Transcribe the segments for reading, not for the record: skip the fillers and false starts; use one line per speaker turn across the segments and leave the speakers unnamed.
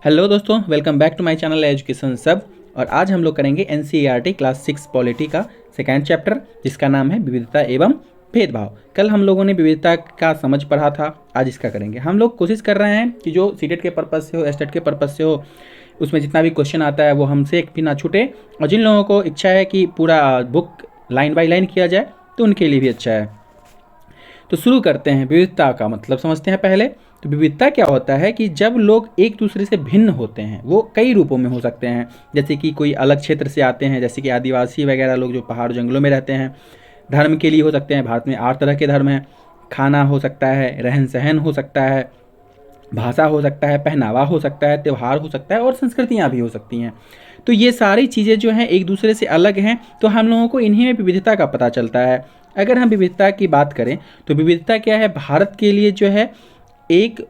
Hello दोस्तों, welcome back to my channel education सब। और आज हम लोग करेंगे एनसीईआरटी क्लास 6 पॉलिटी का सेकेंड चैप्टर, जिसका नाम है विविधता एवं भेदभाव। कल हम लोगों ने विविधता का समझ पढ़ा था, आज इसका करेंगे। हम लोग कोशिश कर रहे हैं कि जो सीटेट के पर्पज़ से हो, एस्टेट के पर्पज़ से हो, उसमें जितना भी क्वेश्चन आता है वो हमसे एक भी ना छूटे। और जिन लोगों को इच्छा है कि पूरा बुक लाइन बाई लाइन किया जाए तो उनके लिए भी अच्छा है। तो शुरू करते हैं। विविधता का मतलब समझते हैं पहले। तो विविधता क्या होता है कि जब लोग एक दूसरे से भिन्न होते हैं, वो कई रूपों में हो सकते हैं। जैसे कि कोई अलग क्षेत्र से आते हैं, जैसे कि आदिवासी वगैरह लोग जो पहाड़ जंगलों में रहते हैं। धर्म के लिए हो सकते हैं, भारत में 8 तरह के धर्म हैं। खाना हो सकता है, रहन सहन हो सकता है, भाषा हो सकता है, पहनावा हो सकता है, त्यौहार हो सकता है और संस्कृतियाँ भी हो सकती हैं। तो ये सारी चीज़ें जो हैं एक दूसरे से अलग हैं, तो हम लोगों को इन्हीं में विविधता का पता चलता है। अगर हम विविधता की बात करें तो विविधता क्या है, भारत के लिए जो है एक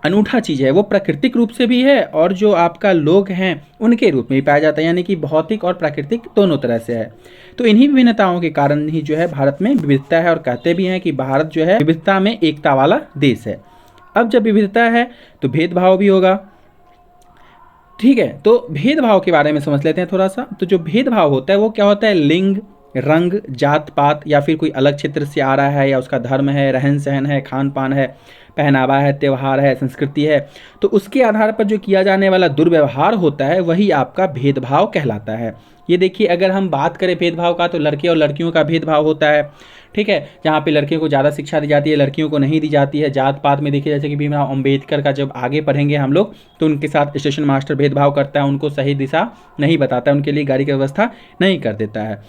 अनूठा चीज़ है। वो प्राकृतिक रूप से भी है और जो आपका लोग हैं उनके रूप में भी पाया जाता है, यानी कि भौतिक और प्राकृतिक दोनों तरह से है। तो इन्हीं विभिन्नताओं के कारण ही जो है भारत में विविधता है, और कहते भी हैं कि भारत जो है विविधता में एकता वाला देश है। अब जब विविधता है तो भेदभाव भी होगा, ठीक है। तो भेदभाव के बारे में समझ लेते हैं थोड़ा सा। तो जो भेदभाव होता है वो क्या होता है, लिंग, रंग, जात पात, या फिर कोई अलग क्षेत्र से आ रहा है, या उसका धर्म है, रहन सहन है, खान पान है, पहनावा है, त्यौहार है, संस्कृति है, तो उसके आधार पर जो किया जाने वाला दुर्व्यवहार होता है वही आपका भेदभाव कहलाता है। ये देखिए, अगर हम बात करें भेदभाव का तो लड़के और लड़कियों का भेदभाव होता है, ठीक है। जहाँ पे लड़कियों को ज़्यादा शिक्षा दी जाती है, लड़कियों को नहीं दी जाती है। जात पात में देखिए, जैसे कि भीमराव अम्बेडकर का जब आगे पढ़ेंगे हम लोग, तो उनके साथ स्टेशन मास्टर भेदभाव करता है, उनको सही दिशा नहीं बताता है, उनके लिए गाड़ी की व्यवस्था नहीं कर देता है,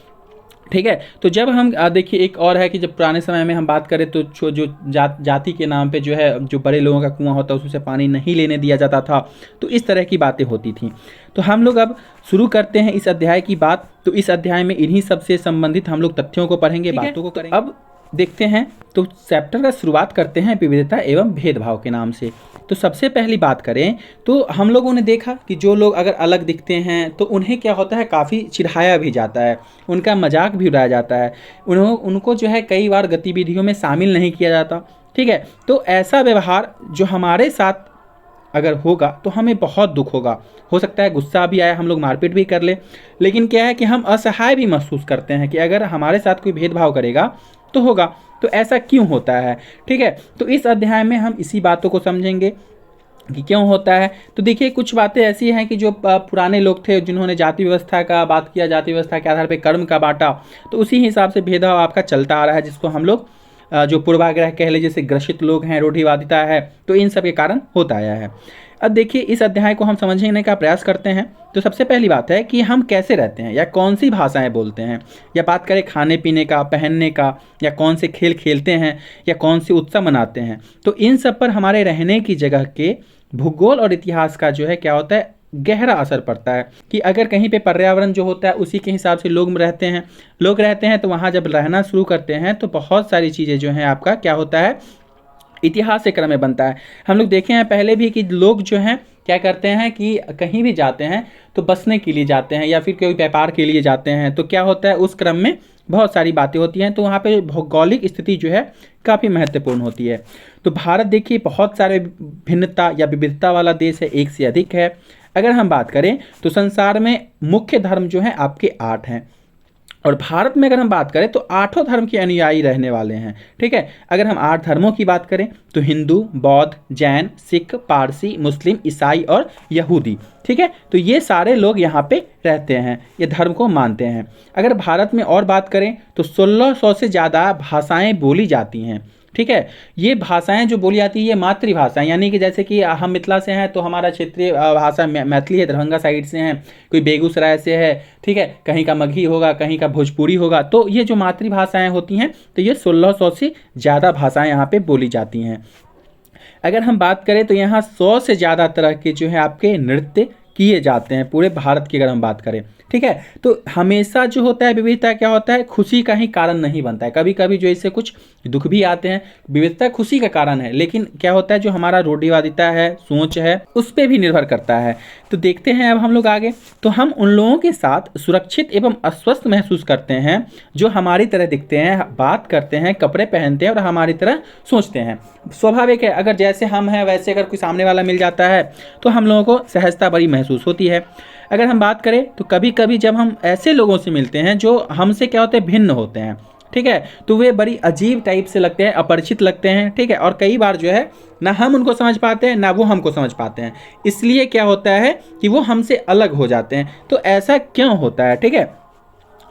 ठीक है। तो जब हम देखिए, एक और है कि जब पुराने समय में हम बात करें तो जो जाति के नाम पे जो है, जो बड़े लोगों का कुआं होता है उसमें से पानी नहीं लेने दिया जाता था। तो इस तरह की बातें होती थी। तो हम लोग अब शुरू करते हैं इस अध्याय की बात। तो इस अध्याय में इन्हीं सबसे संबंधित हम लोग तथ्यों को पढ़ेंगे, बातों को करेंगे। अब देखते हैं, तो चैप्टर का शुरुआत करते हैं विविधता एवं भेदभाव के नाम से। तो सबसे पहली बात करें तो हम लोगों ने देखा कि जो लोग अगर अलग दिखते हैं तो उन्हें क्या होता है, काफ़ी चिढ़ाया भी जाता है, उनका मजाक भी उड़ाया जाता है, उनको जो है कई बार गतिविधियों में शामिल नहीं किया जाता, ठीक है। तो ऐसा व्यवहार जो हमारे साथ अगर होगा तो हमें बहुत दुख होगा, हो सकता है गुस्सा भी आए, हम लोग मारपीट भी कर ले। लेकिन क्या है कि हम असहाय भी महसूस करते हैं कि अगर हमारे साथ कोई भेदभाव करेगा तो होगा, तो ऐसा क्यों होता है, ठीक है। तो इस अध्याय में हम इसी बातों को समझेंगे कि क्यों होता है। तो देखिए, कुछ बातें ऐसी हैं कि जो पुराने लोग थे जिन्होंने जाति व्यवस्था का बात किया, जाति व्यवस्था के आधार पर कर्म का बांटा, तो उसी हिसाब से भेदभाव आपका चलता आ रहा है, जिसको हम लोग जो पूर्वाग्रह कह ले, जैसे ग्रसित लोग हैं, रूढ़िवादिता है, तो इन सब के कारण होता आया है। अब देखिए, इस अध्याय को हम समझने का प्रयास करते हैं। तो सबसे पहली बात है कि हम कैसे रहते हैं, या कौन सी भाषाएं बोलते हैं, या बात करें खाने पीने का, पहनने का, या कौन से खेल खेलते हैं, या कौन से उत्सव मनाते हैं। तो इन सब पर हमारे रहने की जगह के भूगोल और इतिहास का जो है क्या होता है, गहरा असर पड़ता है। कि अगर कहीं पे पर्यावरण जो होता है उसी के हिसाब से लोग रहते हैं तो वहाँ जब रहना शुरू करते हैं तो बहुत सारी चीज़ें जो हैं आपका क्या होता है, इतिहास से क्रम में बनता है। हम लोग देखे हैं पहले भी कि लोग जो हैं क्या करते हैं कि कहीं भी जाते हैं तो बसने के लिए जाते हैं, या फिर कोई व्यापार के लिए जाते हैं, तो क्या होता है उस क्रम में बहुत सारी बातें होती हैं। तो वहाँ पे भौगोलिक स्थिति जो है काफ़ी महत्वपूर्ण होती है। तो भारत देखिए बहुत सारे भिन्नता या विविधता वाला देश है, एक से अधिक है। अगर हम बात करें तो संसार में मुख्य धर्म जो हैं आपके 8 हैं, और भारत में अगर हम बात करें तो 8 धर्म के अनुयायी रहने वाले हैं, ठीक है। अगर हम 8 धर्मों की बात करें तो हिंदू, बौद्ध, जैन, सिख, पारसी, मुस्लिम, ईसाई और यहूदी, ठीक है। तो ये सारे लोग यहाँ पे रहते हैं, ये धर्म को मानते हैं। अगर भारत में और बात करें तो 1600 से ज़्यादा भाषाएं बोली जाती हैं, ठीक है। ये भाषाएं जो बोली जाती है ये मातृभाषाएं, यानी कि जैसे कि हम मिथिला से हैं तो हमारा क्षेत्रीय भाषा मैथिली है, दरभंगा साइड से हैं, कोई बेगूसराय से है, ठीक है, कहीं का मगही होगा, कहीं का भोजपुरी होगा। तो ये जो मातृभाषाएं होती हैं तो ये 1600 से ज़्यादा भाषाएं यहाँ पे बोली जाती हैं। अगर हम बात करें तो यहाँ 100 से ज़्यादा तरह के जो है आपके नृत्य किए जाते हैं पूरे भारत की, अगर हम बात करें, ठीक है। तो हमेशा जो होता है विविधता क्या होता है, खुशी का ही कारण नहीं बनता है। कभी कभी जो इससे कुछ दुख भी आते हैं, विविधता खुशी का कारण है, लेकिन क्या होता है जो हमारा रूढ़िवादिता है, सोच है, उस पर भी निर्भर करता है। तो देखते हैं अब हम लोग आगे। तो हम उन लोगों के साथ सुरक्षित एवं अस्वस्थ महसूस करते हैं जो हमारी तरह दिखते हैं, बात करते हैं, कपड़े पहनते हैं और हमारी तरह सोचते हैं। स्वाभाविक है, अगर जैसे हम हैं वैसे अगर कोई सामने वाला मिल जाता है तो हम लोगों को सहजता बड़ी महसूस होती है। अगर हम बात करें तो कभी कभी जब हम ऐसे लोगों से मिलते हैं जो हमसे क्या होते हैं, भिन्न होते हैं, ठीक है, तो वे बड़ी अजीब टाइप से लगते हैं, अपरिचित लगते हैं, ठीक है। और कई बार जो है ना हम उनको समझ पाते हैं ना वो हमको समझ पाते हैं, इसलिए क्या होता है कि वो हमसे अलग हो जाते हैं। तो ऐसा क्यों होता है, ठीक है,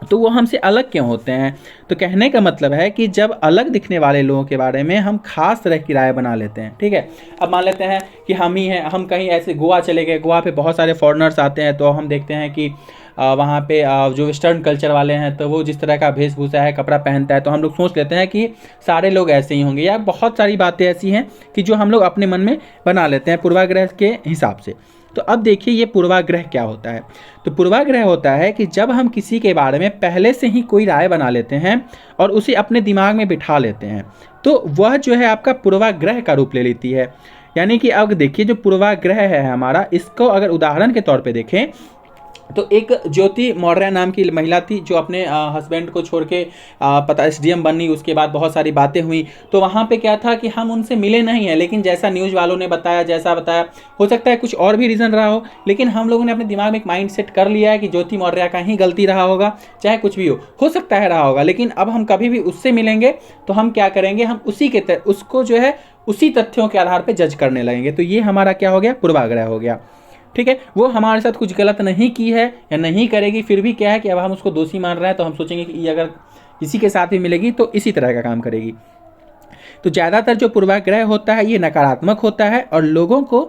तो वो हमसे अलग क्यों होते हैं? तो कहने का मतलब है कि जब अलग दिखने वाले लोगों के बारे में हम खास तरह की राय बना लेते हैं, ठीक है। अब मान लेते हैं कि हम ही हैं, हम कहीं ऐसे गोवा चले गए, गोवा पे बहुत सारे फॉरेनर्स आते हैं, तो हम देखते हैं कि वहाँ पे जो वेस्टर्न कल्चर वाले हैं तो वो जिस तरह का वेशभूषा है, कपड़ा पहनता है, तो हम लोग सोच लेते हैं कि सारे लोग ऐसे ही होंगे, या बहुत सारी बातें ऐसी हैं कि जो हम लोग अपने मन में बना लेते हैं पूर्वाग्रह के हिसाब से। तो अब देखिए ये पूर्वाग्रह क्या होता है। तो पूर्वाग्रह होता है कि जब हम किसी के बारे में पहले से ही कोई राय बना लेते हैं और उसे अपने दिमाग में बिठा लेते हैं, तो वह जो है आपका पूर्वाग्रह का रूप ले लेती है। यानी कि अब देखिए जो पूर्वाग्रह है हमारा, इसको अगर उदाहरण के तौर पे देखें तो एक ज्योति मौर्य नाम की महिला थी जो अपने हस्बैंड को छोड़ के पता एसडीएम बनी, उसके बाद बहुत सारी बातें हुई। तो वहाँ पे क्या था कि हम उनसे मिले नहीं हैं, लेकिन जैसा न्यूज़ वालों ने बताया, जैसा बताया, हो सकता है कुछ और भी रीज़न रहा हो, लेकिन हम लोगों ने अपने दिमाग में एक माइंड सेट कर लिया है कि ज्योति मौर्य का ही गलती रहा होगा, चाहे कुछ भी हो सकता है रहा होगा। लेकिन अब हम कभी भी उससे मिलेंगे तो हम क्या करेंगे, हम उसी के उसको जो है उसी तथ्यों के आधार पर जज करने लगेंगे। तो ये हमारा क्या हो गया, पूर्वाग्रह हो गया, ठीक है। वो हमारे साथ कुछ गलत नहीं की है या नहीं करेगी, फिर भी क्या है कि अब हम उसको दोषी मान रहे हैं, तो हम सोचेंगे कि ये अगर किसी के साथ भी मिलेगी तो इसी तरह का काम करेगी। तो ज़्यादातर जो पूर्वाग्रह होता है ये नकारात्मक होता है, और लोगों को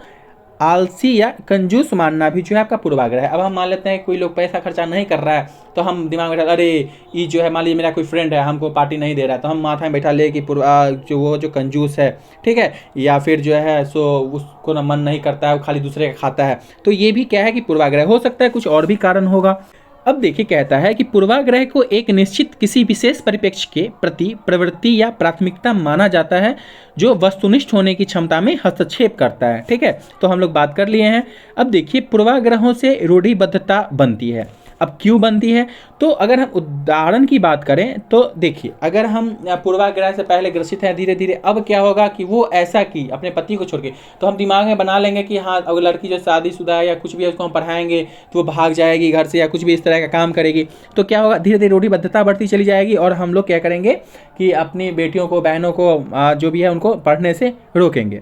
आलसी या कंजूस मानना भी जो है आपका पूर्वाग्रह है। अब हम मान लेते हैं कोई लोग पैसा खर्चा नहीं कर रहा है, तो हम दिमाग में अरे ये जो है, मान लीजिए मेरा कोई फ्रेंड है हमको पार्टी नहीं दे रहा है, तो हम माथा में बैठा ले कि जो वो जो कंजूस है, ठीक है, या फिर जो है सो उसको ना मन नहीं करता है, वो खाली दूसरे का खाता है। तो ये भी क्या है कि पूर्वाग्रह हो सकता है, कुछ और भी कारण होगा। अब देखिए कहता है कि पूर्वाग्रह को एक निश्चित किसी विशेष परिप्रेक्ष्य के प्रति प्रवृत्ति या प्राथमिकता माना जाता है जो वस्तुनिष्ठ होने की क्षमता में हस्तक्षेप करता है, ठीक है। तो हम लोग बात कर लिए हैं। अब देखिए पूर्वाग्रहों से रूढ़िबद्धता बनती है। अब क्यों बनती है, तो अगर हम उदाहरण की बात करें तो देखिए, अगर हम पूर्वाग्रह से पहले ग्रसित हैं, धीरे धीरे अब क्या होगा कि वो ऐसा की अपने पति को छोड़ के, तो हम दिमाग में बना लेंगे कि हाँ अगर लड़की जो शादीशुदा है या कुछ भी है उसको हम पढ़ाएंगे तो वो भाग जाएगी घर से या कुछ भी इस तरह का काम करेगी। तो क्या होगा, धीरे धीरे रूढ़िबद्धता बढ़ती चली जाएगी और हम लोग क्या करेंगे कि अपनी बेटियों को, बहनों को जो भी है उनको पढ़ने से रोकेंगे,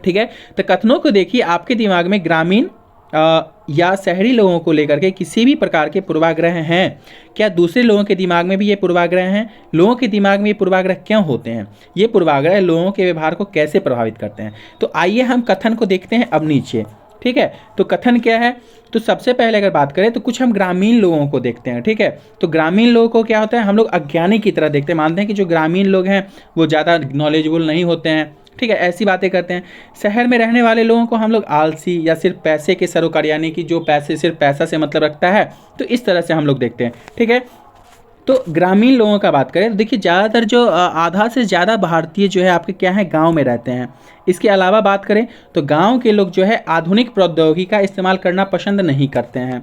ठीक है। तो कथनों को देखिए, आपके दिमाग में ग्रामीण या शहरी लोगों को लेकर के किसी भी प्रकार के पूर्वाग्रह हैं क्या? दूसरे लोगों के दिमाग में भी ये पूर्वाग्रह हैं? लोगों के दिमाग में ये पूर्वाग्रह क्यों होते हैं? ये पूर्वाग्रह लोगों के व्यवहार को कैसे प्रभावित करते हैं? तो आइए हम कथन को देखते हैं अब नीचे, ठीक है। तो कथन क्या है, तो सबसे पहले अगर बात करें तो कुछ हम ग्रामीण लोगों को देखते हैं, ठीक है। तो ग्रामीण लोगों को क्या होता है, हम लोग अज्ञानी की तरह देखते हैं, मानते हैं कि जो ग्रामीण लोग हैं वो ज़्यादा नॉलेजेबल नहीं होते हैं, ठीक है, ऐसी बातें करते हैं। शहर में रहने वाले लोगों को हम लोग आलसी या सिर्फ पैसे के सरोकार, यानी कि जो पैसे सिर्फ पैसा से मतलब रखता है, तो इस तरह से हम लोग देखते हैं, ठीक है। तो ग्रामीण लोगों का बात करें तो देखिए ज़्यादातर जो आधा से ज़्यादा भारतीय जो है आपके क्या है, गांव में रहते हैं। इसके अलावा बात करें तो गांव के लोग जो है आधुनिक प्रौद्योगिकी का इस्तेमाल करना पसंद नहीं करते हैं,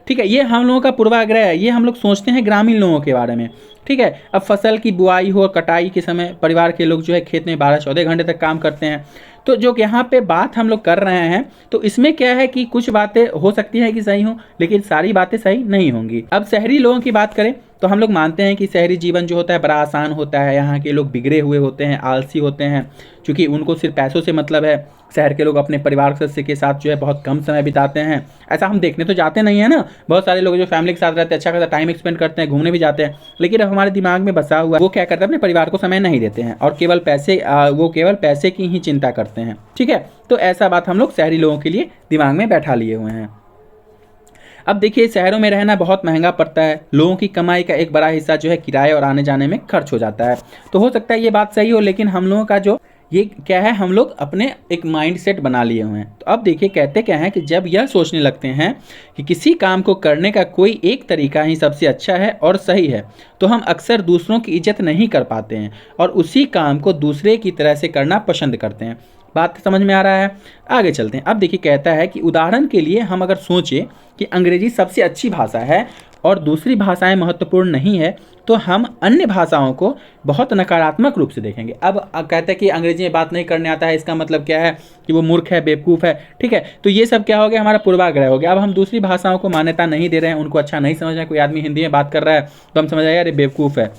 ठीक है। ये हम लोगों का पूर्वाग्रह है, ये हम लोग सोचते हैं ग्रामीण लोगों के बारे में, ठीक है। अब फसल की बुआई हो, कटाई के समय परिवार के लोग जो है खेत में 12-14 घंटे तक काम करते हैं। तो जो यहाँ पे बात हम लोग कर रहे हैं, तो इसमें क्या है कि कुछ बातें हो सकती हैं कि सही हो, लेकिन सारी बातें सही नहीं होंगी। अब शहरी लोगों की बात करें तो हम लोग मानते हैं कि शहरी जीवन जो होता है बड़ा आसान होता है, यहाँ के लोग बिगड़े हुए होते हैं, आलसी होते हैं, क्योंकि उनको सिर्फ पैसों से मतलब है। शहर के लोग अपने परिवार सदस्य के साथ जो है बहुत कम समय बिताते हैं। ऐसा हम देखने तो जाते नहीं है ना, बहुत सारे लोग जो फैमिली के साथ रहते हैं अच्छा खासा टाइम स्पेंड करते हैं, घूमने भी जाते हैं, लेकिन अब हमारे दिमाग में बसा हुआ वो क्या करते हैं, अपने परिवार को समय नहीं देते हैं और केवल पैसे की ही चिंता करते हैं, ठीक है। तो ऐसा बात हम लोग शहरी लोगों के लिए दिमाग में बैठा लिए हुए हैं। अब देखिए शहरों में रहना बहुत महंगा पड़ता है, लोगों की कमाई का एक बड़ा हिस्सा जो है किराए और आने जाने में खर्च हो जाता है। तो हो सकता है ये बात सही हो, लेकिन हम लोगों का जो ये क्या है, हम लोग अपने एक माइंड सेट बना लिए हुए हैं। तो अब देखिए कहते क्या है कि जब यह सोचने लगते हैं कि किसी काम को करने का कोई एक तरीका ही सबसे अच्छा है और सही है, तो हम अक्सर दूसरों की इज्जत नहीं कर पाते हैं और उसी काम को दूसरे की तरह से करना पसंद करते हैं। बात समझ में आ रहा है? आगे चलते हैं। अब देखिए कहता है कि उदाहरण के लिए हम अगर सोचें कि अंग्रेजी सबसे अच्छी भाषा है और दूसरी भाषाएं महत्वपूर्ण नहीं है, तो हम अन्य भाषाओं को बहुत नकारात्मक रूप से देखेंगे। अब कहते हैं कि अंग्रेजी में बात नहीं करने आता है, इसका मतलब क्या है कि वो मूर्ख है, बेवकूफ़ है। ठीक है, तो ये सब क्या हो गया, हमारा पूर्वाग्रह हो गया। अब हम दूसरी भाषाओं को मान्यता नहीं दे रहे हैं, उनको अच्छा नहीं समझ रहे हैं। कोई आदमी हिंदी में बात कर रहा है तो हम समझ आएगा अरे बेवकूफ़ है।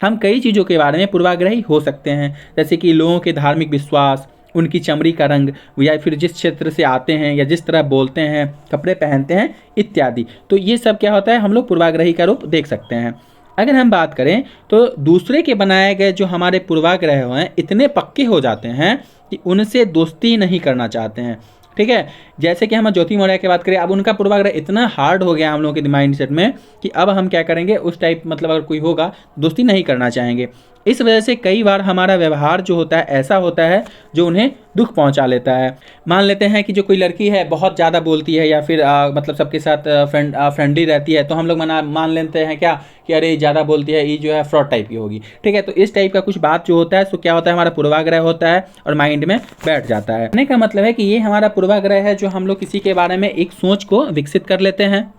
हम कई चीज़ों के बारे में पूर्वाग्रही हो सकते हैं, जैसे कि लोगों के धार्मिक विश्वास, उनकी चमड़ी का रंग, या फिर जिस क्षेत्र से आते हैं या जिस तरह बोलते हैं, कपड़े पहनते हैं इत्यादि। तो ये सब क्या होता है, हम लोग पूर्वाग्रही का रूप देख सकते हैं। अगर हम बात करें तो दूसरे के बनाए गए जो हमारे पूर्वाग्रह हैं इतने पक्के हो जाते हैं कि उनसे दोस्ती नहीं करना चाहते हैं। ठीक है, जैसे कि हम ज्योति मौर्य की बात करें, अब उनका पूर्वाग्रह इतना हार्ड हो गया हम लोगों के माइंड सेट में कि अब हम क्या करेंगे, उस टाइप मतलब अगर कोई होगा दोस्ती नहीं करना चाहेंगे। इस वजह से कई बार हमारा व्यवहार जो होता है ऐसा होता है जो उन्हें दुख पहुंचा लेता है। मान लेते हैं कि जो कोई लड़की है बहुत ज़्यादा बोलती है या फिर मतलब सबके साथ फ्रेंडली रहती है, तो हम लोग मान लेते हैं क्या कि अरे ज़्यादा बोलती है, ये जो है फ्रॉड टाइप की होगी। ठीक है, तो इस टाइप का कुछ बात जो होता है तो क्या होता है, हमारा पूर्वाग्रह होता है और माइंड में बैठ जाता है। कहने का मतलब है कि ये हमारा पूर्वाग्रह है जो हम लोग किसी के बारे में एक सोच को विकसित कर लेते हैं।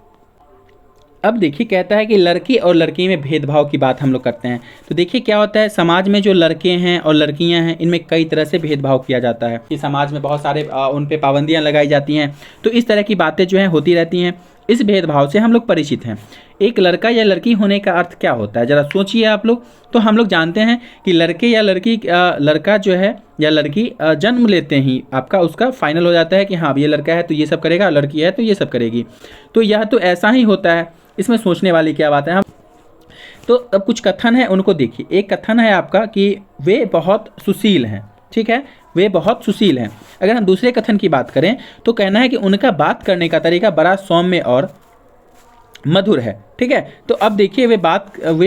अब देखिए कहता है कि लड़की और लड़की में भेदभाव की बात हम लोग करते हैं। तो देखिए क्या होता है, समाज में जो लड़के हैं और लड़कियां हैं इनमें कई तरह से भेदभाव किया जाता है कि समाज में बहुत सारे उन पे पाबंदियां लगाई जाती हैं। तो इस तरह की बातें जो हैं होती रहती हैं। इस भेदभाव से हम लोग परिचित हैं। एक लड़का या लड़की होने का अर्थ क्या होता है, ज़रा सोचिए आप लोग। तो हम लोग जानते हैं कि लड़के या लड़की लड़का जो है या लड़की जन्म लेते ही आपका उसका फाइनल हो जाता है कि हाँ ये लड़का है तो ये सब करेगा, लड़की है तो ये सब करेगी। तो यह तो ऐसा ही होता है, इसमें सोचने वाली क्या बात है। हम तो अब कुछ कथन है उनको देखिए। एक कथन है आपका कि वे बहुत सुशील हैं। ठीक है, वे बहुत सुशील हैं। अगर हम दूसरे कथन की बात करें तो कहना है कि उनका बात करने का तरीका बड़ा सौम्य और मधुर है। ठीक है, तो अब देखिए वे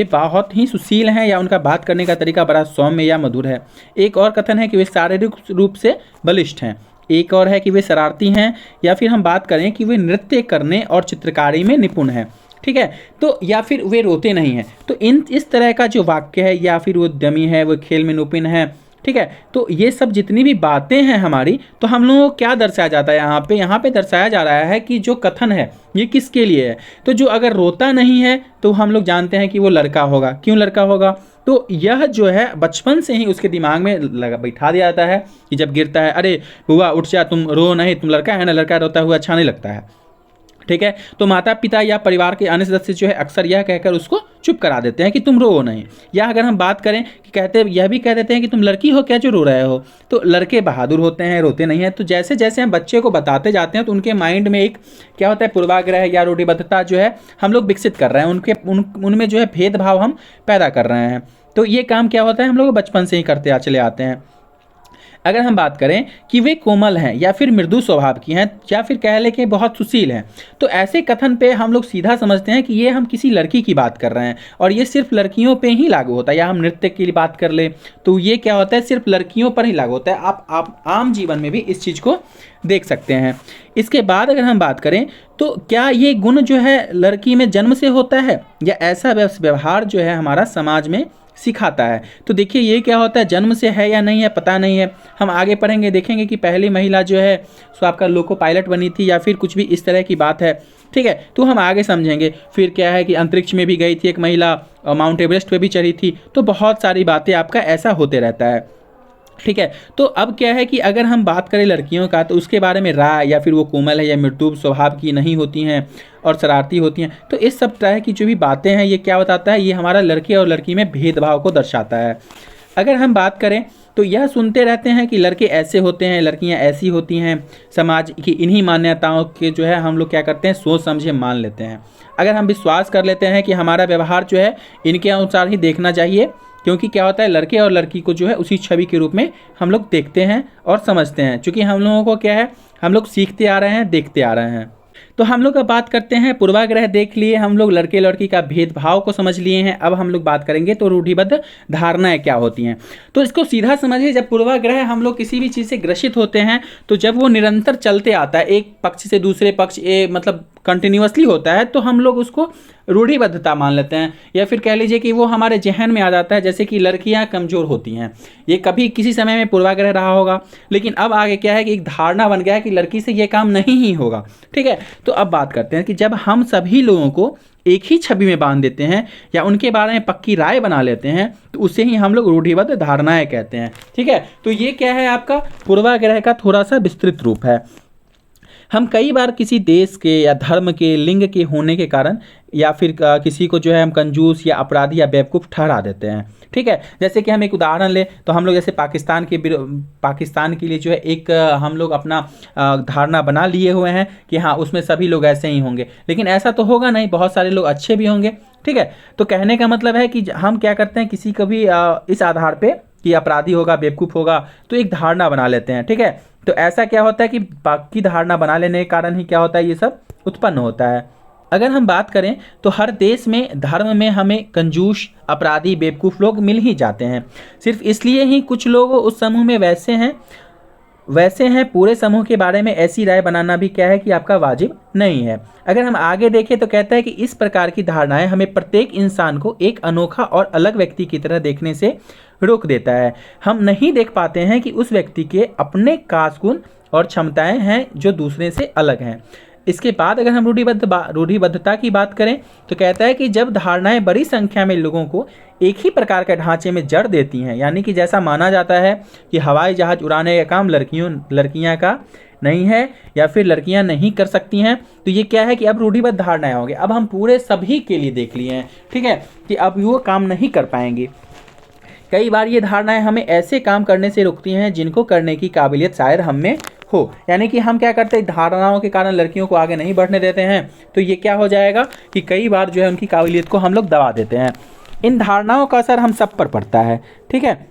बहुत ही सुशील हैं या उनका बात करने का तरीका बड़ा सौम्य या मधुर है। एक और कथन है कि वे शारीरिक रूप से बलिष्ठ हैं। एक और है कि वे शरारती हैं, या फिर हम बात करें कि वे नृत्य करने और चित्रकारी में निपुण हैं। ठीक है, तो या फिर वे रोते नहीं हैं। तो इस तरह का जो वाक्य है, या फिर वो उद्यमी है, वो खेल में निपुण है। ठीक है, तो ये सब जितनी भी बातें हैं हमारी, तो हम लोगों को क्या दर्शाया जाता है यहाँ पे दर्शाया जा रहा है कि जो कथन है ये किसके लिए है। तो जो अगर रोता नहीं है तो हम लोग जानते हैं कि वो लड़का होगा। क्यों लड़का होगा, तो यह जो है बचपन से ही उसके दिमाग में बैठा दिया जाता है कि जब गिरता है, अरे बुआ उठ जा, तुम रो नहीं, तुम लड़का है ना, लड़का रोता हुआ अच्छा नहीं लगता है। ठीक है, तो माता पिता या परिवार के अन्य सदस्य जो है अक्सर यह कहकर उसको चुप करा देते हैं कि तुम रो नहीं। या अगर हम बात करें कि यह भी कह देते हैं कि तुम लड़की हो क्या जो रो रहे हो। तो लड़के बहादुर होते हैं, रोते नहीं हैं। तो जैसे जैसे हम बच्चे को बताते जाते हैं तो उनके माइंड में एक क्या होता है, पूर्वाग्रह या रूढ़िबद्धता जो है हम लोग विकसित कर रहे हैं। उनमें जो है भेदभाव हम पैदा कर रहे हैं। तो ये काम क्या होता है, हम लोग बचपन से ही करते चले आते हैं। अगर हम बात करें कि वे कोमल हैं या फिर मृदु स्वभाव की हैं, या फिर कह लें कि बहुत सुशील हैं, तो ऐसे कथन पे हम लोग सीधा समझते हैं कि ये हम किसी लड़की की बात कर रहे हैं और ये सिर्फ लड़कियों पे ही लागू होता है। या हम नृत्य की बात कर ले तो ये क्या होता है, सिर्फ लड़कियों पर ही लागू होता है। आप आम जीवन में भी इस चीज़ को देख सकते हैं। इसके बाद अगर हम बात करें तो क्या ये गुण जो है लड़की में जन्म से होता है या ऐसा व्यवहार जो है हमारा समाज में सिखाता है। तो देखिए ये क्या होता है, जन्म से है या नहीं है पता नहीं है। हम आगे पढ़ेंगे, देखेंगे कि पहली महिला जो है सो आपका लोको पायलट बनी थी या फिर कुछ भी इस तरह की बात है। ठीक है, तो हम आगे समझेंगे। फिर क्या है कि अंतरिक्ष में भी गई थी एक महिला और माउंट एवरेस्ट पे भी चढ़ी थी। तो बहुत सारी बातें आपका ऐसा होते रहता है। ठीक है, तो अब क्या है कि अगर हम बात करें लड़कियों का तो उसके बारे में राय या फिर वो कोमल है या मृदु स्वभाव की नहीं होती हैं और शरारती होती हैं। तो इस सब तरह की जो भी बातें हैं ये क्या बताता है, ये हमारा लड़के और लड़की में भेदभाव को दर्शाता है। अगर हम बात करें तो यह सुनते रहते हैं कि लड़के ऐसे होते हैं, लड़कियां ऐसी होती हैं। समाज की इन्हीं मान्यताओं के जो है हम लोग क्या करते हैं, सोच समझे मान लेते हैं। अगर हम विश्वास कर लेते हैं कि हमारा व्यवहार जो है इनके अनुसार ही देखना चाहिए, क्योंकि क्या होता है लड़के और लड़की को जो है उसी छवि के रूप में हम लोग देखते हैं और समझते हैं। क्योंकि हम लोगों को क्या है, हम लोग सीखते आ रहे हैं, देखते आ रहे हैं। तो हम लोग अब बात करते हैं, पूर्वाग्रह देख लिए हम लोग, लड़के लड़की का भेदभाव को समझ लिए हैं। अब हम लोग बात करेंगे तो रूढ़िबद्ध धारणाएं क्या होती हैं। तो इसको सीधा समझिए, जब पूर्वाग्रह हम लोग किसी भी चीज़ से ग्रसित होते हैं तो जब वो निरंतर चलते आता है एक पक्ष से दूसरे पक्ष, मतलब कंटिन्यूअसली होता है, तो हम लोग उसको रूढ़िबद्धता मान लेते हैं, या फिर कह लीजिए कि वो हमारे जहन में आ जाता है। जैसे कि लड़कियां कमज़ोर होती हैं, ये कभी किसी समय में पूर्वाग्रह रहा होगा, लेकिन अब आगे क्या है कि एक धारणा बन गया है कि लड़की से ये काम नहीं ही होगा। ठीक है, तो अब बात करते हैं कि जब हम सभी लोगों को एक ही छवि में बांध देते हैं या उनके बारे में पक्की राय बना लेते हैं, तो उसे ही हम लोग रूढ़िबद्ध धारणाएं कहते हैं। ठीक है, तो ये क्या है, आपका पूर्वाग्रह का थोड़ा सा विस्तृत रूप है। हम कई बार किसी देश के या धर्म के, लिंग के होने के कारण, या फिर किसी को जो है हम कंजूस या अपराधी या बेवकूफ़ ठहरा देते हैं। ठीक है, जैसे कि हम एक उदाहरण लें तो हम लोग जैसे पाकिस्तान के लिए जो है एक हम लोग अपना धारणा बना लिए हुए हैं कि हाँ उसमें सभी लोग ऐसे ही होंगे, लेकिन ऐसा तो होगा नहीं, बहुत सारे लोग अच्छे भी होंगे। ठीक है, तो कहने का मतलब है कि हम क्या करते हैं, किसी को भी इस आधार पे कि अपराधी होगा, बेवकूफ़ होगा, तो एक धारणा बना लेते हैं। ठीक है, तो ऐसा क्या होता है कि बाकी धारणा बना लेने के कारण ही क्या होता है, ये सब उत्पन्न होता है। अगर हम बात करें तो हर देश में, धर्म में हमें कंजूस, अपराधी, बेवकूफ़ लोग मिल ही जाते हैं। सिर्फ इसलिए ही कुछ लोग उस समूह में वैसे हैं, पूरे समूह के बारे में ऐसी राय बनाना भी क्या है कि आपका वाजिब नहीं है। अगर हम आगे देखें तो कहता है कि इस प्रकार की धारणाएं हमें प्रत्येक इंसान को एक अनोखा और अलग व्यक्ति की तरह देखने से रोक देता है। हम नहीं देख पाते हैं कि उस व्यक्ति के अपने खास गुण और क्षमताएं हैं जो दूसरे से अलग हैं। इसके बाद अगर हम रूढ़िबद्धता की बात करें तो कहता है कि जब धारणाएं बड़ी संख्या में लोगों को एक ही प्रकार के ढांचे में जड़ देती हैं, यानी कि जैसा माना जाता है कि हवाई जहाज उड़ाने का काम लड़कियां का नहीं है या फिर लड़कियां नहीं कर सकती हैं, तो ये क्या है कि अब रूढ़िबद्ध धारणाएं होंगी। अब हम पूरे सभी के लिए देख लिए हैं, ठीक है, कि अब वो काम नहीं कर पाएंगे। कई बार ये धारणाएं हमें ऐसे काम करने से रोकती हैं जिनको करने की काबिलियत शायद हम में हो, यानी कि हम क्या करते हैं, धारणाओं के कारण लड़कियों को आगे नहीं बढ़ने देते हैं, तो ये क्या हो जाएगा कि कई बार जो है उनकी काबिलियत को हम लोग दबा देते हैं। इन धारणाओं का असर हम सब पर पड़ता है। ठीक है,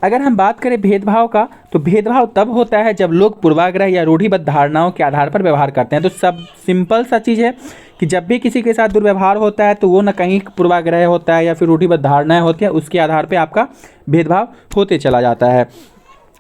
अगर हम बात करें भेदभाव का, तो भेदभाव तब होता है जब लोग पूर्वाग्रह या रूढ़िबद्ध धारणाओं के आधार पर व्यवहार करते हैं। तो सब सिंपल सा चीज़ है कि जब भी किसी के साथ दुर्व्यवहार होता है तो वो न कहीं पूर्वाग्रह होता है या फिर रूढ़िबद्ध धारणाएं होती है, उसके आधार पर आपका भेदभाव होते चला जाता है।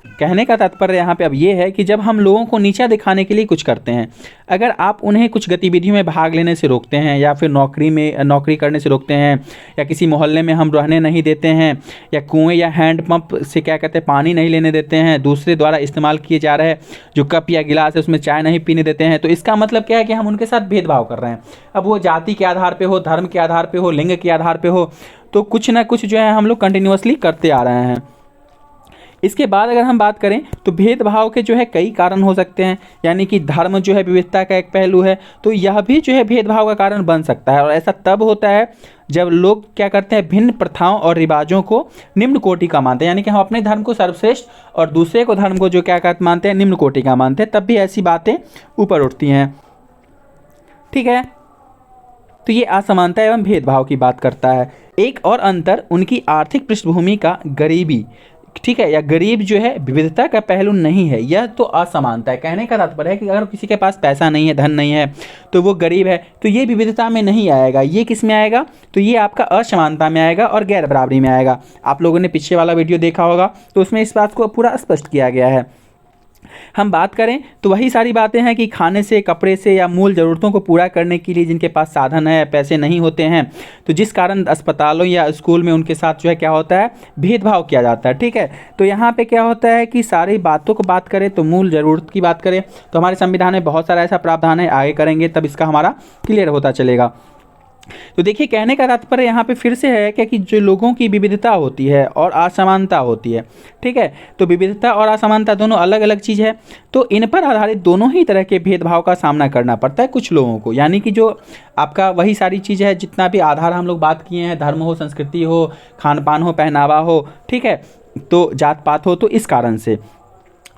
कहने का तात्पर्य यहाँ पे अब ये है कि जब हम लोगों को नीचा दिखाने के लिए कुछ करते हैं, अगर आप उन्हें कुछ गतिविधियों में भाग लेने से रोकते हैं या फिर नौकरी करने से रोकते हैं, या किसी मोहल्ले में हम रहने नहीं देते हैं, या कुएं या हैंडपंप से क्या कहते हैं पानी नहीं लेने देते हैं, दूसरे द्वारा इस्तेमाल किए जा रहे जो कप या गिलास है उसमें चाय नहीं पीने देते हैं, तो इसका मतलब क्या है कि हम उनके साथ भेदभाव कर रहे हैं। अब वो जाति के आधार पर हो, धर्म के आधार पर हो, लिंग के आधार पर हो, तो कुछ ना कुछ जो है हम लोग कंटिन्यूसली करते आ रहे हैं। इसके बाद अगर हम बात करें तो भेदभाव के जो है कई कारण हो सकते हैं, यानी कि धर्म जो है विविधता का एक पहलू है, तो यह भी जो है भेदभाव का कारण बन सकता है। और ऐसा तब होता है जब लोग क्या करते हैं, भिन्न प्रथाओं और रिवाजों को निम्न कोटि का मानते हैं, यानी कि हम अपने धर्म को सर्वश्रेष्ठ और दूसरे को धर्म को जो क्या मानते हैं, निम्न कोटि का मानते हैं, तब भी ऐसी बातें ऊपर उठती हैं। ठीक है, तो ये असमानता एवं भेदभाव की बात करता है। एक और अंतर उनकी आर्थिक पृष्ठभूमि का गरीबी, ठीक है, या गरीब जो है विविधता का पहलू नहीं है, यह तो असमानता है। कहने का तात्पर्य है कि अगर किसी के पास पैसा नहीं है, धन नहीं है, तो वो गरीब है, तो ये विविधता में नहीं आएगा। ये किस में आएगा, तो ये आपका असमानता में आएगा और गैर बराबरी में आएगा। आप लोगों ने पीछे वाला वीडियो देखा होगा तो उसमें इस बात को पूरा स्पष्ट किया गया है। हम बात करें तो वही सारी बातें हैं कि खाने से, कपड़े से या मूल ज़रूरतों को पूरा करने के लिए जिनके पास साधन है, पैसे नहीं होते हैं, तो जिस कारण अस्पतालों या स्कूल में उनके साथ जो है क्या होता है, भेदभाव किया जाता है। ठीक है, तो यहाँ पे क्या होता है कि सारी बातों को बात करें तो मूल ज़रूरत की बात करें तो हमारे संविधान में बहुत सारा ऐसा प्रावधान है, आगे करेंगे तब इसका हमारा क्लियर होता चलेगा। तो देखिए, कहने का तात्पर्य यहाँ पे फिर से है कि जो लोगों की विविधता होती है और असमानता होती है, ठीक है, तो विविधता और असमानता दोनों अलग अलग चीज़ है, तो इन पर आधारित दोनों ही तरह के भेदभाव का सामना करना पड़ता है कुछ लोगों को। यानी कि जो आपका वही सारी चीज़ है, जितना भी आधार हम लोग बात किए हैं, धर्म हो, संस्कृति हो, खान पान हो, पहनावा हो, ठीक है, तो जात पात हो, तो इस कारण से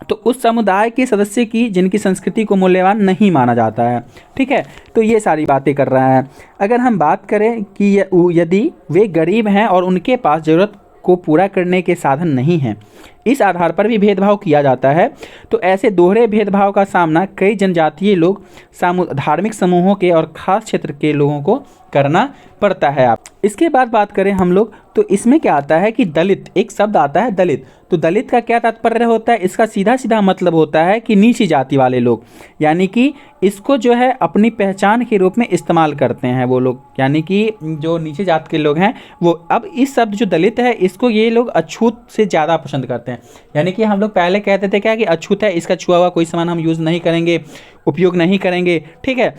तो उस समुदाय के सदस्य की जिनकी संस्कृति को मूल्यवान नहीं माना जाता है। ठीक है, तो ये सारी बातें कर रहा है। अगर हम बात करें कि यदि वे गरीब हैं और उनके पास ज़रूरत को पूरा करने के साधन नहीं हैं, इस आधार पर भी भेदभाव किया जाता है। तो ऐसे दोहरे भेदभाव का सामना कई जनजातीय लोग, धार्मिक समूहों के और खास क्षेत्र के लोगों को करना पड़ता है। आप इसके बाद बात करें हम लोग, तो इसमें क्या आता है कि दलित, एक शब्द आता है दलित। तो दलित का क्या तात्पर्य होता है? इसका सीधा सीधा मतलब होता है कि नीची जाति वाले लोग, यानी कि इसको जो है अपनी पहचान के रूप में इस्तेमाल करते हैं वो लोग, यानी कि जो नीचे जात के लोग हैं वो। अब इस शब्द जो दलित है इसको ये लोग अछूत से ज़्यादा पसंद करते हैं, यानी कि हम लोग पहले कहते थे क्या कि अछूत है, इसका छुआ हुआ कोई सामान हम यूज़ नहीं करेंगे, उपयोग नहीं करेंगे, ठीक है।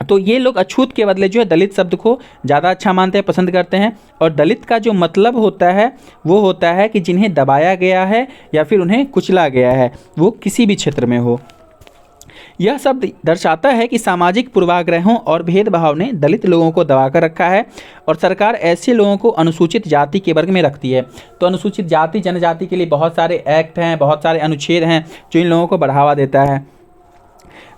तो ये लोग अछूत के बदले जो है दलित शब्द को ज़्यादा अच्छा मानते हैं, पसंद करते हैं। और दलित का जो मतलब होता है वो होता है कि जिन्हें दबाया गया है या फिर उन्हें कुचला गया है, वो किसी भी क्षेत्र में हो। यह शब्द दर्शाता है कि सामाजिक पूर्वाग्रहों और भेदभाव ने दलित लोगों को दबाकर रखा है और सरकार ऐसे लोगों को अनुसूचित जाति के वर्ग में रखती है। तो अनुसूचित जाति जनजाति के लिए बहुत सारे एक्ट हैं, बहुत सारे अनुच्छेद हैं जो इन लोगों को बढ़ावा देता है।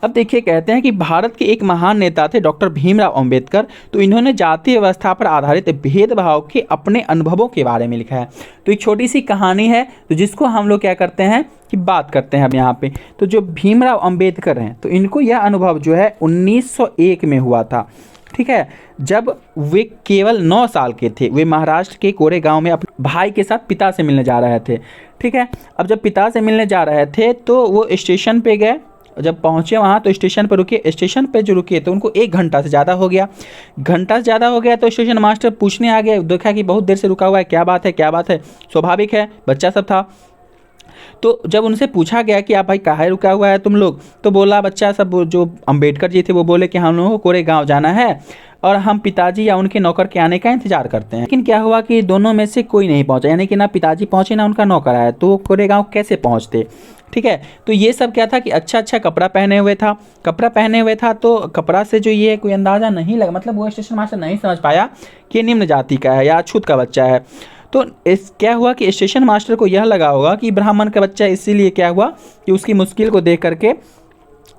अब देखिए, कहते हैं कि भारत के एक महान नेता थे डॉक्टर भीमराव अंबेडकर। तो इन्होंने जाति व्यवस्था पर आधारित भेदभाव के अपने अनुभवों के बारे में लिखा है। तो एक छोटी सी कहानी है तो जिसको हम लोग क्या करते हैं कि बात करते हैं अब यहाँ पे। तो जो भीमराव अंबेडकर हैं तो इनको यह अनुभव जो है 1901 में हुआ था, ठीक है, जब वे केवल 9 साल के थे। वे महाराष्ट्र के कोरेगांव में अपने भाई के साथ पिता से मिलने जा रहे थे, ठीक है। अब जब पिता से मिलने जा रहे थे तो वो स्टेशन पे गए। जब पहुँचे वहाँ तो स्टेशन पर रुके। स्टेशन पे जो रुके तो उनको 1 घंटा से ज़्यादा हो गया। घंटा से ज़्यादा हो गया तो स्टेशन मास्टर पूछने आ गया, देखा कि बहुत देर से रुका हुआ है, क्या बात है क्या बात है। स्वाभाविक है, बच्चा सब था। तो जब उनसे पूछा गया कि आप भाई काहे रुका हुआ है तुम लोग, तो बोला बच्चा सब, जो अंबेडकर जी थे वो बोले कि हम लोगों को कोरेगांव जाना है और हम पिताजी या उनके नौकर के आने का इंतजार करते हैं। लेकिन क्या हुआ कि दोनों में से कोई नहीं पहुंचा, यानी कि ना पिताजी पहुंचे ना उनका नौकर आया, तो वो कोरेगांव कैसे पहुंचते, ठीक है। तो ये सब क्या था कि अच्छा अच्छा कपड़ा पहने हुए था, तो कपड़ा से जो ये कोई अंदाज़ा नहीं लगा, मतलब वो स्टेशन मास्टर नहीं समझ पाया कि निम्न जाति का है या अछूत का बच्चा है। तो इस क्या हुआ कि स्टेशन मास्टर को यह लगा होगा कि ब्राह्मण का बच्चा, इसीलिए क्या हुआ कि उसकी मुश्किल को देख करके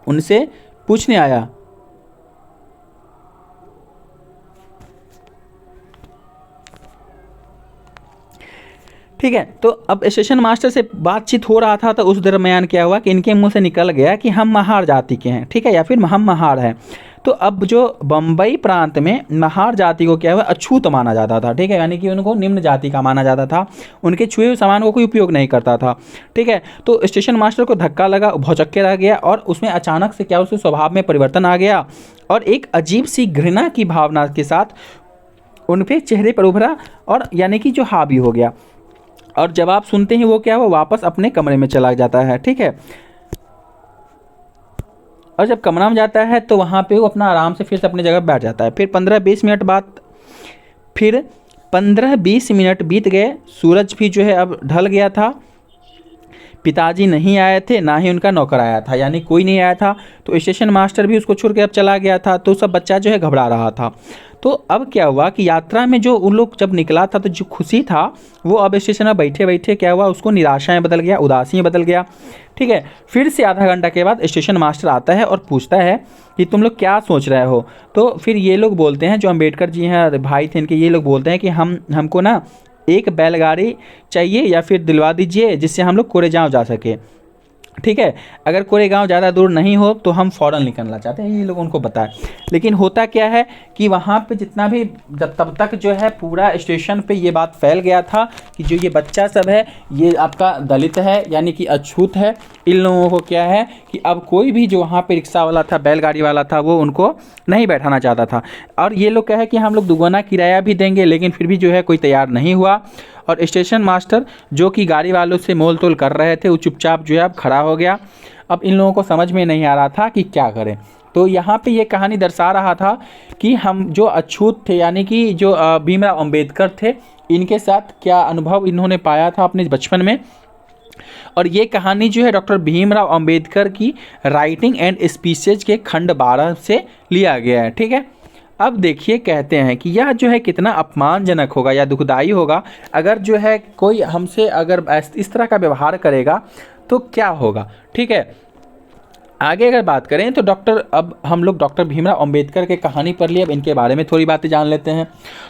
उनसे पूछने आया। ठीक है, तो अब स्टेशन मास्टर से बातचीत हो रहा था तो उस दरमियान क्या हुआ कि इनके मुंह से निकल गया कि हम महार जाति के हैं, ठीक है, या फिर हम महार हैं। तो अब जो बम्बई प्रांत में महार जाति को क्या हुआ अछूत माना जाता था, ठीक है, यानी कि उनको निम्न जाति का माना जाता था, उनके छुए हुए सामान को कोई उपयोग नहीं करता था, ठीक है। तो स्टेशन मास्टर को धक्का लगा, भौचक्के रह गया और उसमें अचानक से क्या उसके स्वभाव में परिवर्तन आ गया और एक अजीब सी घृणा की भावना के साथ उन पे चेहरे पर उभरा और यानी कि जो हावी हो गया। और जब आप सुनते हैं वो क्या हुआ, वापस अपने कमरे में चला जाता है, ठीक है। और जब कमरा में जाता है तो वहाँ पे वो अपना आराम से फिर से अपनी जगह बैठ जाता है। फिर 15-20 मिनट बाद, फिर 15-20 मिनट बीत गए, सूरज भी जो है अब ढल गया था, पिताजी नहीं आए थे, ना ही उनका नौकर आया था, यानी कोई नहीं आया था। तो स्टेशन मास्टर भी उसको छोड़ के अब चला गया था। तो सब बच्चा जो है घबरा रहा था। तो अब क्या हुआ कि यात्रा में जो उन लोग जब निकला था तो जो खुशी था वो अब स्टेशन में बैठे बैठे क्या हुआ उसको निराशा में बदल गया, उदासी में बदल गया, ठीक है। फिर से आधा घंटा के बाद स्टेशन मास्टर आता है और पूछता है कि तुम लोग क्या सोच रहे हो। तो फिर ये लोग बोलते हैं, जो अंबेडकर जी हैं भाई थे इनके, ये लोग बोलते हैं कि हमको ना एक बैलगाड़ी चाहिए या फिर दिलवा दीजिए जिससे हम लोग कोरेगांव जा सके, ठीक है। अगर कोरेगांव ज़्यादा दूर नहीं हो तो हम फ़ौरन निकलना चाहते हैं, ये लोग उनको बताए। लेकिन होता क्या है कि वहाँ पे जितना भी तब तक जो है पूरा स्टेशन पे ये बात फैल गया था कि जो ये बच्चा सब है ये आपका दलित है, यानी कि अछूत है। इन लोगों को क्या है कि अब कोई भी जो वहाँ पे रिक्शा वाला था, बैलगाड़ी वाला था, वो उनको नहीं बैठाना चाहता था। और ये लोग क्या है कि हम लोग दुगुना किराया भी देंगे, लेकिन फिर भी जो है कोई तैयार नहीं हुआ। और स्टेशन मास्टर जो कि गाड़ी वालों से मोल तोल कर रहे थे वो चुपचाप जो है अब खड़ा हो गया। अब इन लोगों को समझ में नहीं आ रहा था कि क्या करें। तो यहाँ पे ये कहानी दर्शा रहा था कि हम जो अछूत थे, यानी कि जो भीमराव अंबेडकर थे, इनके साथ क्या अनुभव इन्होंने पाया था अपने बचपन में। और ये कहानी जो है डॉक्टर भीमराव अंबेडकर की राइटिंग एंड स्पीचेज के खंड 12 से लिया गया है, ठीक है। अब देखिए, कहते हैं कि यह जो है कितना अपमानजनक होगा या दुखदाई होगा अगर जो है कोई हमसे अगर इस तरह का व्यवहार करेगा तो क्या होगा, ठीक है। आगे अगर बात करें तो अब हम लोग डॉक्टर भीमराव अंबेडकर के कहानी पर लिए, अब इनके बारे में थोड़ी बातें जान लेते हैं।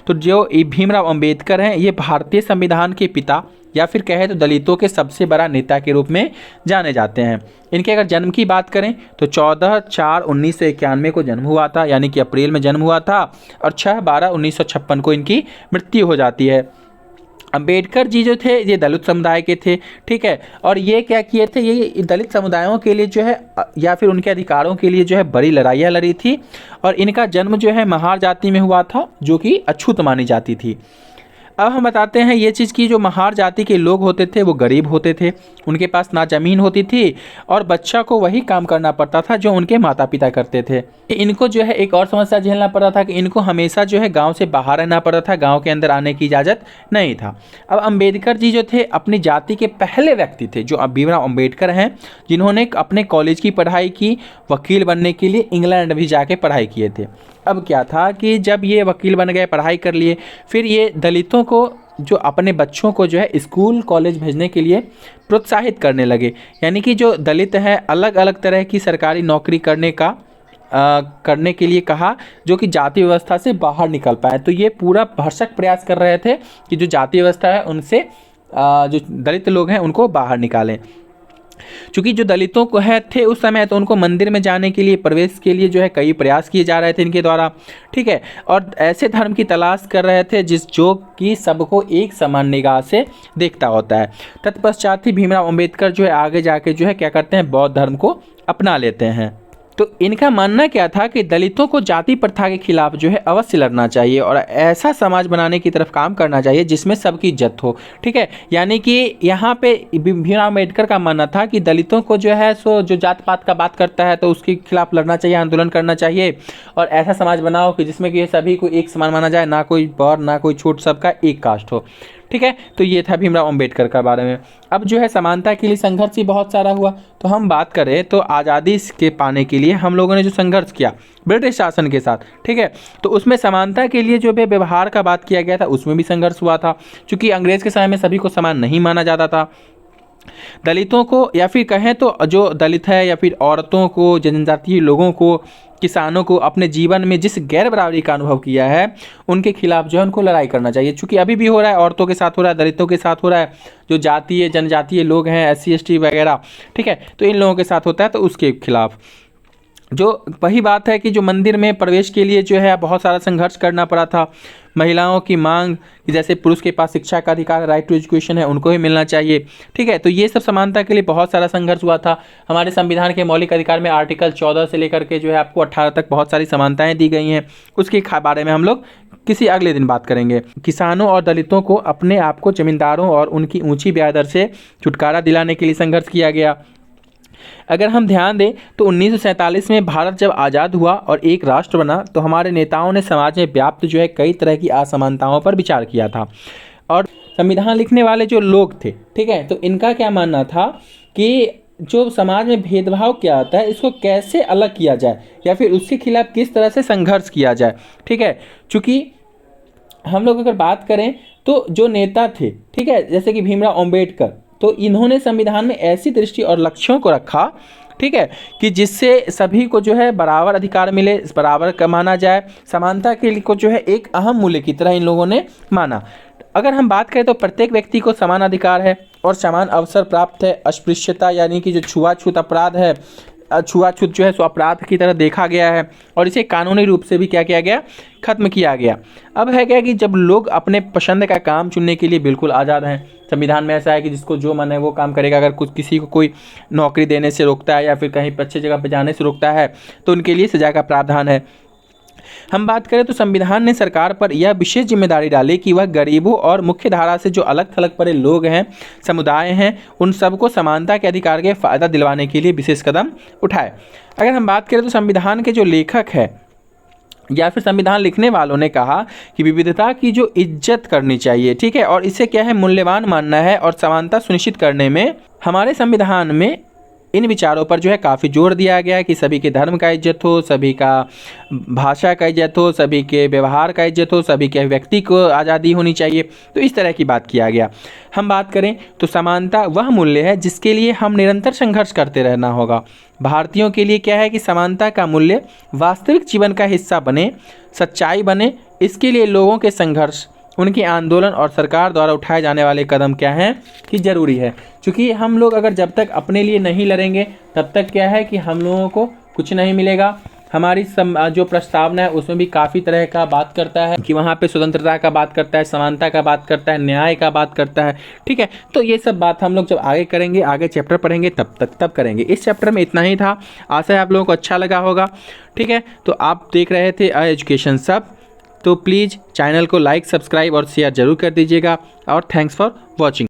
तो जो भीमराव अंबेडकर हैं ये भारतीय संविधान के पिता या फिर कहे तो दलितों के सबसे बड़ा नेता के रूप में जाने जाते हैं। इनके अगर जन्म की बात करें तो 14/4/1991 को जन्म हुआ था, यानी कि अप्रैल में जन्म हुआ था, और 6/12/1956 को इनकी मृत्यु हो जाती है। अंबेडकर जी जो थे ये दलित समुदाय के थे, ठीक है, और ये क्या किए थे, ये दलित समुदायों के लिए जो है या फिर उनके अधिकारों के लिए जो है बड़ी लड़ाइयाँ लड़ी थी। और इनका जन्म जो है महार जाति में हुआ था, जो कि अछूत मानी जाती थी। अब हम बताते हैं ये चीज़ की, जो महार जाति के लोग होते थे वो गरीब होते थे, उनके पास ना ज़मीन होती थी और बच्चा को वही काम करना पड़ता था जो उनके माता पिता करते थे। इनको जो है एक और समस्या झेलना पड़ता था कि इनको हमेशा जो है गांव से बाहर रहना पड़ता था, गांव के अंदर आने की इजाज़त नहीं था। अब अंबेडकर जी जो थे अपनी जाति के पहले व्यक्ति थे जो भीमराव अंबेडकर हैं, जिन्होंने अपने कॉलेज की पढ़ाई की, वकील बनने के लिए इंग्लैंड भी जाके पढ़ाई किए थे। अब क्या था कि जब ये वकील बन गए, पढ़ाई कर लिए, फिर ये दलितों को जो अपने बच्चों को जो है स्कूल कॉलेज भेजने के लिए प्रोत्साहित करने लगे, यानी कि जो दलित हैं अलग अलग तरह की सरकारी नौकरी करने के लिए कहा, जो कि जाति व्यवस्था से बाहर निकल पाए। तो ये पूरा भरसक प्रयास कर रहे थे कि जो जाति व्यवस्था है उनसे जो दलित लोग हैं उनको बाहर निकालें। चूँकि जो दलितों को थे उस समय, तो उनको मंदिर में जाने के लिए, प्रवेश के लिए जो है कई प्रयास किए जा रहे थे इनके द्वारा, ठीक है, और ऐसे धर्म की तलाश कर रहे थे जो कि सबको एक समान निगाह से देखता होता है। तत्पश्चात ही भीमराव अंबेडकर जो है आगे जाके जो है क्या करते हैं, बौद्ध धर्म को अपना लेते हैं। तो इनका मानना क्या था कि दलितों को जाति प्रथा के खिलाफ जो है अवश्य लड़ना चाहिए और ऐसा समाज बनाने की तरफ काम करना चाहिए जिसमें सबकी इज्जत हो, ठीक है। यानी कि यहाँ पे भीमराव अम्बेडकर का मानना था कि दलितों को जो है सो जो जात पात का बात करता है तो उसके खिलाफ लड़ना चाहिए, आंदोलन करना चाहिए, और ऐसा समाज बनाओ कि जिसमें कि सभी को एक समान माना जाए, ना कोई बड़ ना कोई छोट, सबका एक कास्ट हो, ठीक है। तो ये था भीमराव अंबेडकर का बारे में। अब जो है समानता के लिए संघर्ष ही बहुत सारा हुआ। तो हम बात करें तो आज़ादी के पाने के लिए हम लोगों ने जो संघर्ष किया ब्रिटिश शासन के साथ, ठीक है, तो उसमें समानता के लिए जो भी व्यवहार का बात किया गया था उसमें भी संघर्ष हुआ था, क्योंकि अंग्रेज़ के समय में सभी को समान नहीं माना जाता था। दलितों को या फिर कहें तो जो दलित है या फिर औरतों को, जनजातीय लोगों को, किसानों को अपने जीवन में जिस गैर बराबरी का अनुभव किया है उनके खिलाफ जो है उनको लड़ाई करना चाहिए। चूँकि अभी भी हो रहा है, औरतों के साथ हो रहा है, दलितों के साथ हो रहा है, जो जातीय जनजातीय लोग हैं, SC ST वगैरह, ठीक है, तो इन लोगों के साथ होता है, तो उसके खिलाफ जो वही बात है कि जो मंदिर में प्रवेश के लिए जो है बहुत सारा संघर्ष करना पड़ा था। महिलाओं की मांग कि जैसे पुरुष के पास शिक्षा का अधिकार, राइट टू एजुकेशन है, उनको ही मिलना चाहिए, ठीक है। तो ये सब समानता के लिए बहुत सारा संघर्ष हुआ था। हमारे संविधान के मौलिक अधिकार में आर्टिकल 14 से लेकर के जो है आपको 18 तक बहुत सारी समानताएं दी गई हैं। उसके बारे में हम लोग किसी अगले दिन बात करेंगे। किसानों और दलितों को अपने आप को जमींदारों और उनकी ऊंची ब्याज दर से छुटकारा दिलाने के लिए संघर्ष किया गया। अगर हम ध्यान दें तो 1947 में भारत जब आज़ाद हुआ और एक राष्ट्र बना, तो हमारे नेताओं ने समाज में व्याप्त जो है कई तरह की असमानताओं पर विचार किया था। और संविधान लिखने वाले जो लोग थे, ठीक है, तो इनका क्या मानना था कि जो समाज में भेदभाव क्या आता है इसको कैसे अलग किया जाए या फिर उसके खिलाफ किस तरह से संघर्ष किया जाए, ठीक है। चूँकि हम लोग अगर बात करें तो जो नेता थे, ठीक है, जैसे कि भीमराव अम्बेडकर, तो इन्होंने संविधान में ऐसी दृष्टि और लक्ष्यों को रखा, ठीक है, कि जिससे सभी को जो है बराबर अधिकार मिले, बराबर का माना जाए। समानता के लिए को जो है एक अहम मूल्य की तरह इन लोगों ने माना। अगर हम बात करें तो प्रत्येक व्यक्ति को समान अधिकार है और समान अवसर प्राप्त है। अस्पृश्यता यानी कि जो छुआछूत अपराध है, छुआछूत जो है सो अपराध की तरह देखा गया है और इसे कानूनी रूप से भी क्या किया गया, खत्म किया गया। अब है क्या कि जब लोग अपने पसंद का काम चुनने के लिए बिल्कुल आज़ाद हैं। संविधान में ऐसा है कि जिसको जो मन है वो काम करेगा। अगर कुछ किसी को कोई नौकरी देने से रोकता है या फिर कहीं अच्छी जगह पर जाने से रोकता है तो उनके लिए सजा का प्रावधान है। हम बात करें तो संविधान ने सरकार पर यह विशेष जिम्मेदारी डाली कि वह गरीबों और मुख्य धारा से जो अलग थलग पड़े लोग हैं, समुदाय हैं, उन सबको समानता के अधिकार के फ़ायदा दिलवाने के लिए विशेष कदम उठाए। अगर हम बात करें तो संविधान के जो लेखक है या फिर संविधान लिखने वालों ने कहा कि विविधता की जो इज्जत करनी चाहिए, ठीक है, और इसे क्या है, मूल्यवान मानना है और समानता सुनिश्चित करने में हमारे संविधान में इन विचारों पर जो है काफ़ी जोर दिया गया है कि सभी के धर्म का इज्जत हो, सभी का भाषा का इज्जत हो, सभी के व्यवहार का इज्जत हो, सभी के व्यक्ति को आज़ादी होनी चाहिए। तो इस तरह की बात किया गया। हम बात करें तो समानता वह मूल्य है जिसके लिए हम निरंतर संघर्ष करते रहना होगा। भारतीयों के लिए क्या है कि समानता का मूल्य वास्तविक जीवन का हिस्सा बने, सच्चाई बने। इसके लिए लोगों के संघर्ष उनके आंदोलन और सरकार द्वारा उठाए जाने वाले कदम क्या हैं कि ज़रूरी है। क्योंकि हम लोग अगर जब तक अपने लिए नहीं लड़ेंगे तब तक क्या है कि हम लोगों को कुछ नहीं मिलेगा। हमारी जो प्रस्तावना है उसमें भी काफ़ी तरह का बात करता है कि वहाँ पे स्वतंत्रता का बात करता है, समानता का बात करता है, न्याय का बात करता है। ठीक है, तो ये सब बात हम लोग जब आगे करेंगे, आगे चैप्टर पढ़ेंगे तब करेंगे। इस चैप्टर में इतना ही था, आशा है आप लोगों को अच्छा लगा होगा। ठीक है, तो आप देख रहे थे एजुकेशन सब, तो प्लीज़ चैनल को लाइक, सब्सक्राइब और शेयर जरूर कर दीजिएगा और थैंक्स फॉर वॉचिंग।